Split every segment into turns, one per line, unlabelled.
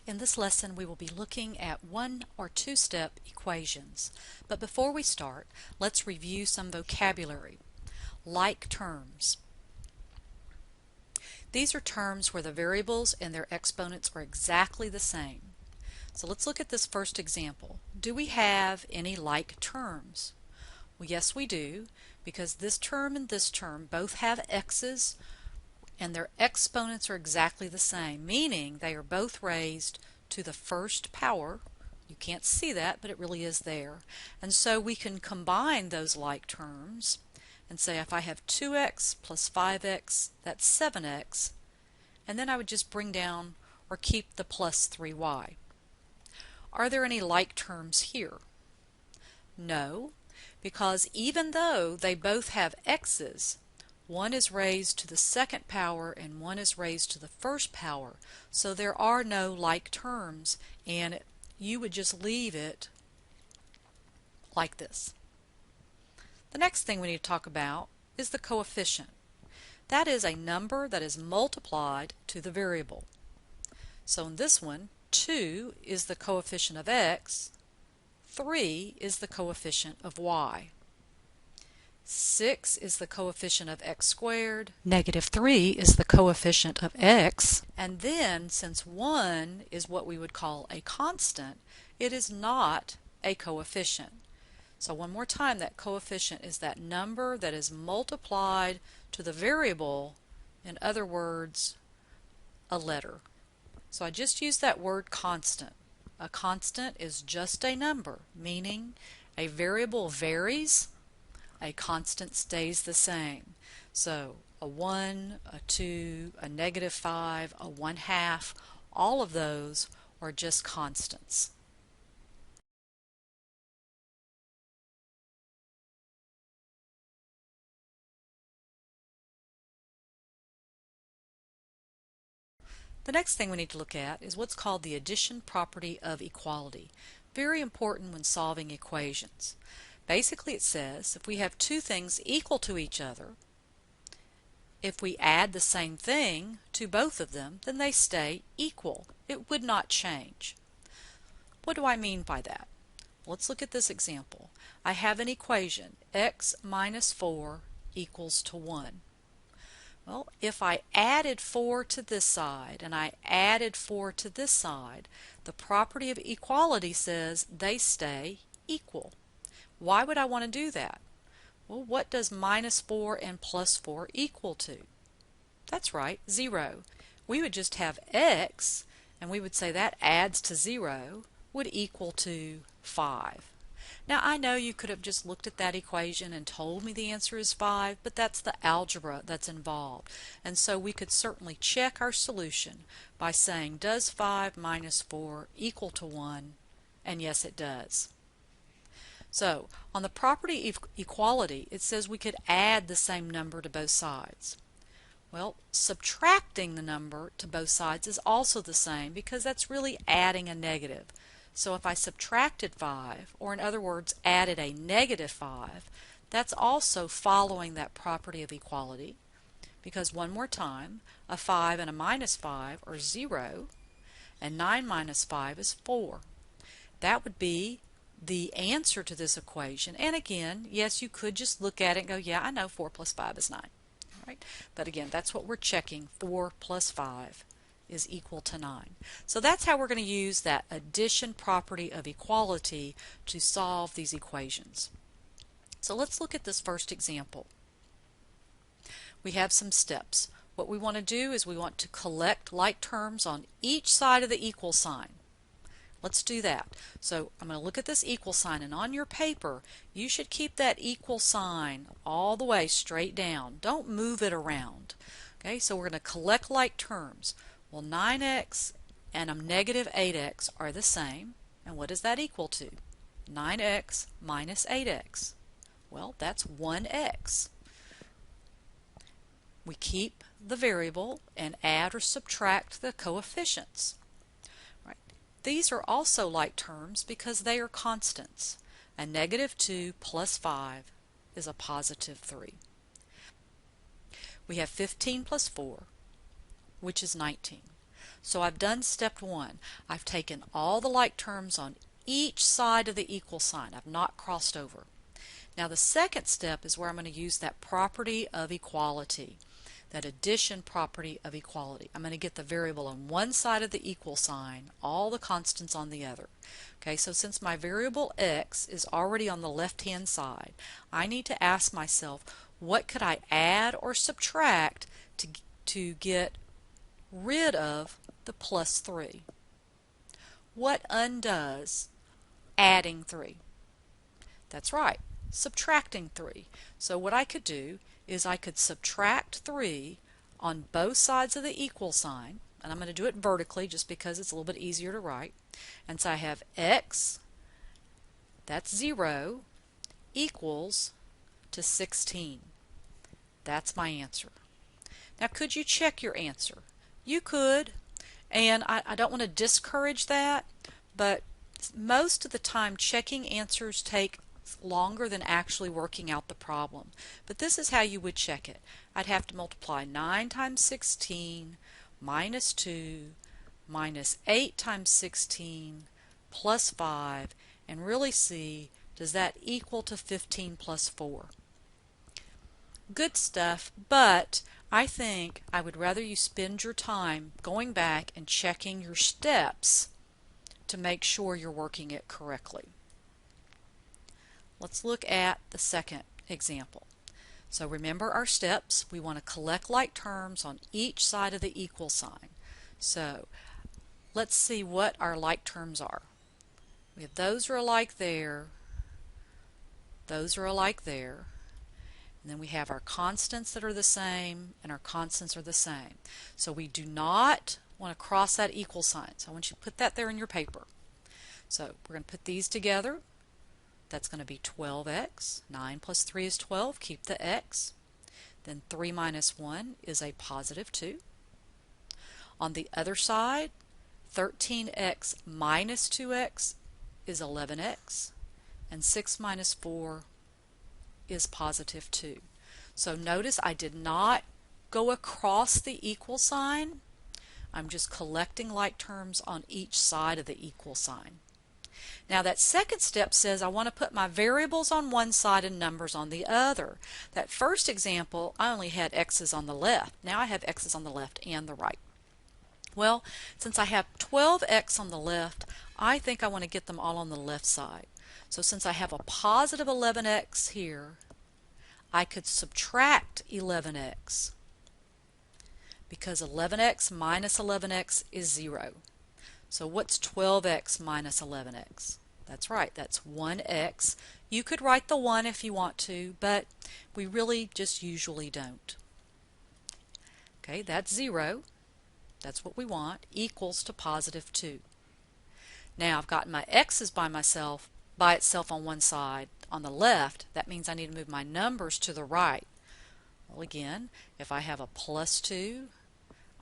In this lesson we will be looking at one or two step equations. But before we start, let's review some vocabulary. Like terms. These are terms where the variables and their exponents are exactly the same. So let's look at this first example. Do we have any like terms? Well, yes we do, because this term and this term both have x's and their exponents are exactly the same, meaning they are both raised to the first power. You can't see that, but it really is there. And so we can combine those like terms and say if I have 2x plus 5x, that's 7x, and then I would just bring down or keep the plus 3y. Are there any like terms here? No, because even though they both have x's, one is raised to the second power and one is raised to the first power, so there are no like terms, and you would just leave it like this. The next thing we need to talk about is the coefficient. That is a number that is multiplied to the variable. So in this one, 2 is the coefficient of x, 3 is the coefficient of y. 6 is the coefficient of x squared, negative 3 is the coefficient of x, and then since 1 is what we would call a constant, it is not a coefficient. So one more time, that coefficient is that number that is multiplied to the variable, in other words, a letter. So I just used that word constant. A constant is just a number, meaning a variable varies, a constant stays the same. So a 1, a 2, a negative 5, a 1/2, all of those are just constants. The next thing we need to look at is what's called the addition property of equality. Very important when solving equations. Basically it says if we have two things equal to each other, if we add the same thing to both of them, then they stay equal. It would not change. What do I mean by that? Let's look at this example. I have an equation, x minus 4 equals to 1. Well, if I added 4 to this side and I added 4 to this side, the property of equality says they stay equal. Why would I want to do that? Well, what does minus 4 and plus 4 equal to? That's right, 0. We would just have x, and we would say that adds to 0 would equal to 5. Now I know you could have just looked at that equation and told me the answer is 5, but that's the algebra that's involved. And so we could certainly check our solution by saying, does 5 minus 4 equal to 1? And yes, it does. So on the property of equality, it says we could add the same number to both sides. Well, subtracting the number to both sides is also the same because that's really adding a negative. So if I subtracted 5, or in other words added a negative 5, that's also following that property of equality, because one more time, a 5 and a minus 5 are 0, and 9 minus 5 is 4. That would be the answer to this equation. And again, yes, you could just look at it and go, yeah, I know 4 plus 5 is 9. All right? But again, that's what we're checking. 4 plus 5 is equal to 9. So that's how we're going to use that addition property of equality to solve these equations. So let's look at this first example. We have some steps. What we want to do is we want to collect like terms on each side of the equal sign. Let's do that. So I'm going to look at this equal sign, and on your paper you should keep that equal sign all the way straight down. Don't move it around. Okay, so we're going to collect like terms. Well, 9x and a negative 8x are the same, and what does that equal to? 9x minus 8x. Well, that's 1x. We keep the variable and add or subtract the coefficients. Right. These are also like terms because they are constants. A negative 2 plus 5 is a positive 3. We have 15 plus 4, which is 19. So I've done step one. I've taken all the like terms on each side of the equal sign. I've not crossed over. Now the second step is where I'm going to use that property of equality, that addition property of equality. I'm going to get the variable on one side of the equal sign, all the constants on the other. Okay, so since my variable x is already on the left-hand side, I need to ask myself, what could I add or subtract to get rid of the plus 3? What undoes adding 3? That's right, subtracting 3. So what I could do is I could subtract 3 on both sides of the equal sign, and I'm going to do it vertically just because it's a little bit easier to write. And so I have x, that's 0, equals to 16. That's my answer. Now could you check your answer? You could, and I don't want to discourage that, but most of the time checking answers take longer than actually working out the problem. But this is how you would check it. I'd have to multiply 9 times 16 minus 2 minus 8 times 16 plus 5 and really see, does that equal to 15 plus 4? Good stuff, but I think I would rather you spend your time going back and checking your steps to make sure you're working it correctly. Let's look at the second example. So remember our steps. We want to collect like terms on each side of the equal sign. So let's see what our like terms are. We have those are alike there, those are alike there, and then we have our constants that are the same and our constants are the same. So we do not want to cross that equal sign. So I want you to put that there in your paper. So we're going to put these together. That's going to be 12x. 9 plus 3 is 12. Keep the x. Then 3 minus 1 is a positive 2. On the other side, 13x minus 2x is 11x. And 6 minus 4 is positive 2. So notice I did not go across the equal sign. I'm just collecting like terms on each side of the equal sign. Now that second step says I want to put my variables on one side and numbers on the other. That first example, I only had x's on the left. Now I have x's on the left and the right. Well, since I have 12x on the left, I think I want to get them all on the left side. So since I have a positive 11x here, I could subtract 11x because 11x minus 11x is 0. So what's 12x minus 11x? That's right, that's 1x. You could write the 1 if you want to, but we really just usually don't. Okay, that's 0. That's what we want, equals to positive 2. Now I've got my x's by itself on one side. On the left, that means I need to move my numbers to the right. Well, again, if I have a plus 2,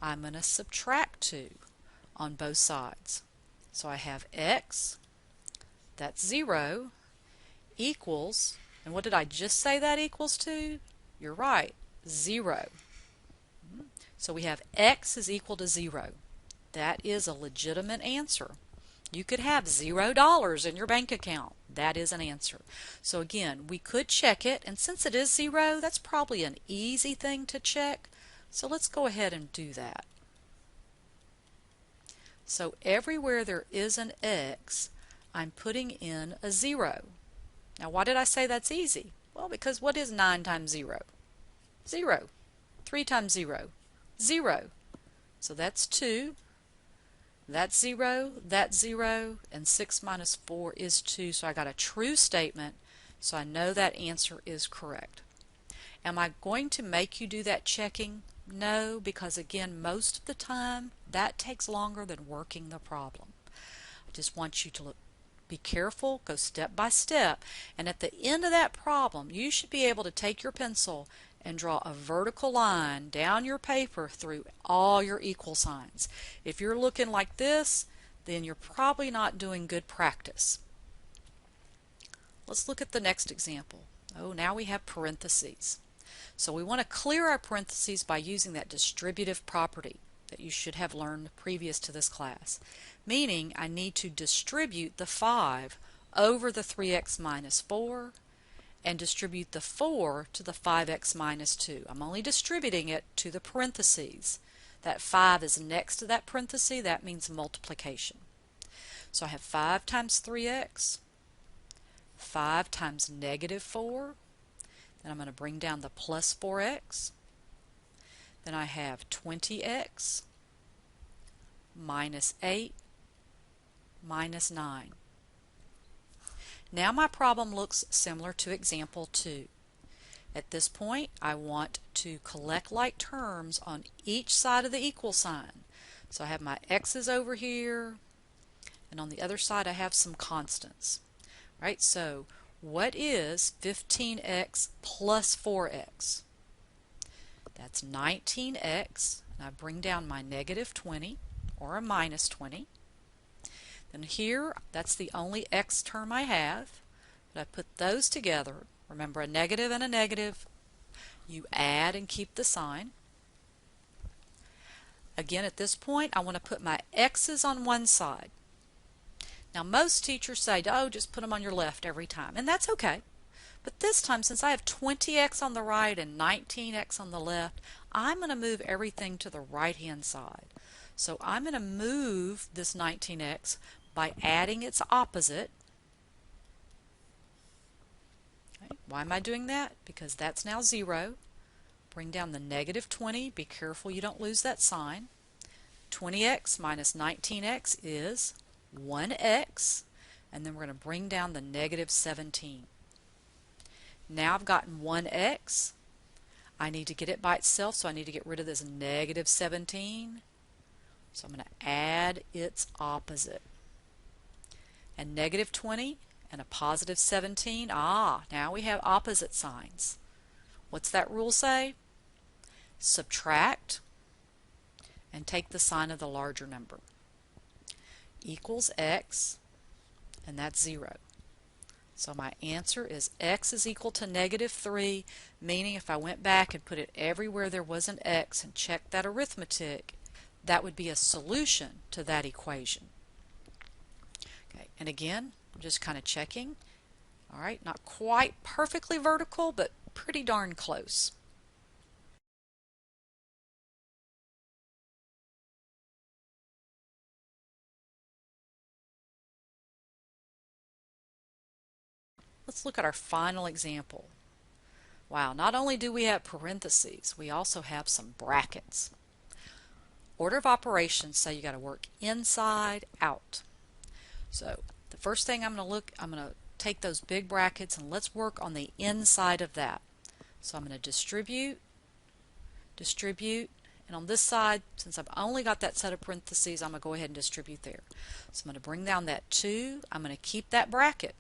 I'm going to subtract 2 on both sides. So I have x, that's 0, equals, and what did I just say that equals to? You're right, 0. So we have x is equal to 0. That is a legitimate answer. You could have $0 in your bank account. That is an answer. So again, we could check it, and since it is 0, that's probably an easy thing to check. So let's go ahead and do that. So everywhere there is an x, I'm putting in a 0. Now why did I say that's easy? Well, because what is 9 times 0? 0. 3 times 0? 0. So that's 2. That's 0, that's 0, and 6 minus 4 is 2. So I got a true statement, so I know that answer is correct. Am I going to make you do that checking? No, because again, most of the time, that takes longer than working the problem. I just want you to be careful, go step by step, and at the end of that problem, you should be able to take your pencil and draw a vertical line down your paper through all your equal signs. If you're looking like this, then you're probably not doing good practice. Let's look at the next example. Oh, now we have parentheses. So we want to clear our parentheses by using that distributive property. that you should have learned previous to this class, meaning I need to distribute the 5 over the 3x minus 4 and distribute the 4 to the 5x minus 2. I'm only distributing it to the parentheses. That 5 is next to that parenthesis. That means multiplication. So I have 5 times 3x, 5 times negative 4. Then I'm going to bring down the plus 4x. Then I have 20x minus 8 minus 9. Now my problem looks similar to example 2. At this point, I want to collect like terms on each side of the equal sign. So I have my x's over here, and on the other side I have some constants. Right? So what is 15x plus 4x? That's 19x, and I bring down my negative 20 or a minus 20. Then here, that's the only x term I have. But I put those together. Remember, a negative and a negative, you add and keep the sign. Again, at this point, I want to put my x's on one side. Now, most teachers say, oh, just put them on your left every time, and that's okay. But this time, since I have 20x on the right and 19x on the left, I'm going to move everything to the right-hand side. So I'm going to move this 19x by adding its opposite. Okay. Why am I doing that? Because that's now 0. Bring down the negative 20. Be careful you don't lose that sign. 20x minus 19x is 1x. And then we're going to bring down the negative 17. Now I've gotten 1x. I need to get it by itself, so I need to get rid of this negative 17. So I'm going to add its opposite. And negative 20 and a positive 17. Now we have opposite signs. What's that rule say? Subtract and take the sign of the larger number. Equals x, and that's 0. So my answer is x is equal to negative 3, meaning if I went back and put it everywhere there was an x and checked that arithmetic, that would be a solution to that equation. Okay, and again, I'm just kind of checking. All right, not quite perfectly vertical, but pretty darn close. Let's look at our final example. Wow, not only do we have parentheses, we also have some brackets. Order of operations say you got to work inside out. So the first thing I'm going to take those big brackets and let's work on the inside of that. So I'm going to distribute, and on this side, since I've only got that set of parentheses, I'm going to go ahead and distribute there. So I'm going to bring down that 2. I'm going to keep that bracket.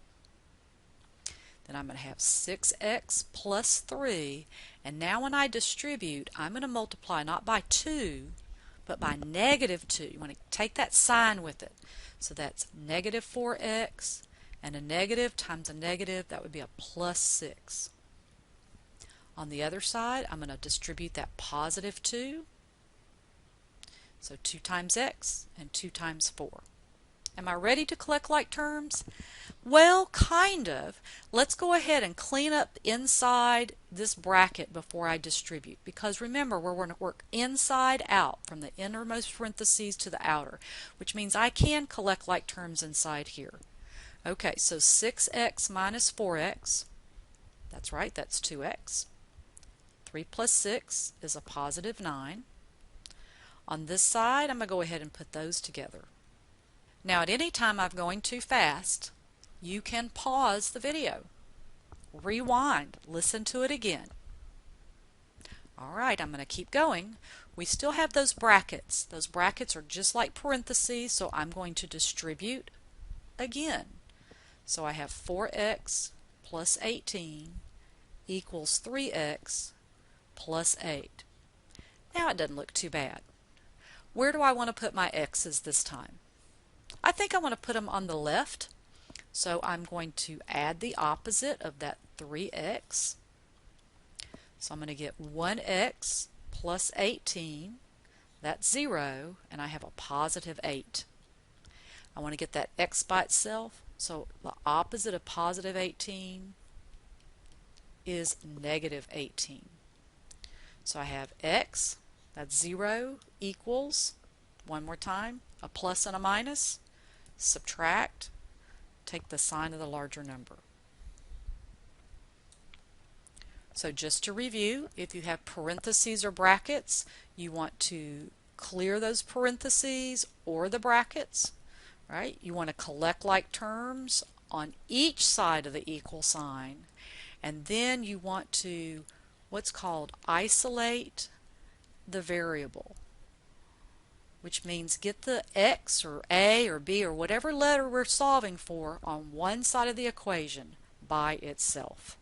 Then I'm going to have 6x plus 3, and now when I distribute, I'm going to multiply not by 2, but by negative 2. You want to take that sign with it. So that's negative 4x, and a negative times a negative, that would be a plus 6. On the other side, I'm going to distribute that positive 2. So 2 times x and 2 times 4. Am I ready to collect like terms? Well, kind of. Let's go ahead and clean up inside this bracket before I distribute. Because remember, we're going to work inside out from the innermost parentheses to the outer, which means I can collect like terms inside here. Okay, so 6x minus 4x, that's right, that's 2x. 3 plus 6 is a positive 9. On this side, I'm going to go ahead and put those together. Now at any time I'm going too fast, you can pause the video, rewind, listen to it again. Alright, I'm going to keep going. We still have those brackets. Those brackets are just like parentheses, so I'm going to distribute again. So I have 4x plus 18 equals 3x plus 8. Now it doesn't look too bad. Where do I want to put my x's this time? I think I want to put them on the left, so I'm going to add the opposite of that 3x. So I'm going to get 1x plus 18. That's 0, and I have a positive 8. I want to get that x by itself, so the opposite of positive 18 is negative 18. So I have x, that's 0, equals, one more time, a plus and a minus, subtract, take the sign of the larger number. So just to review, if you have parentheses or brackets, you want to clear those parentheses or the brackets, right? You want to collect like terms on each side of the equal sign, and then you want to what's called isolate the variable, which means get the x or a or b or whatever letter we're solving for on one side of the equation by itself.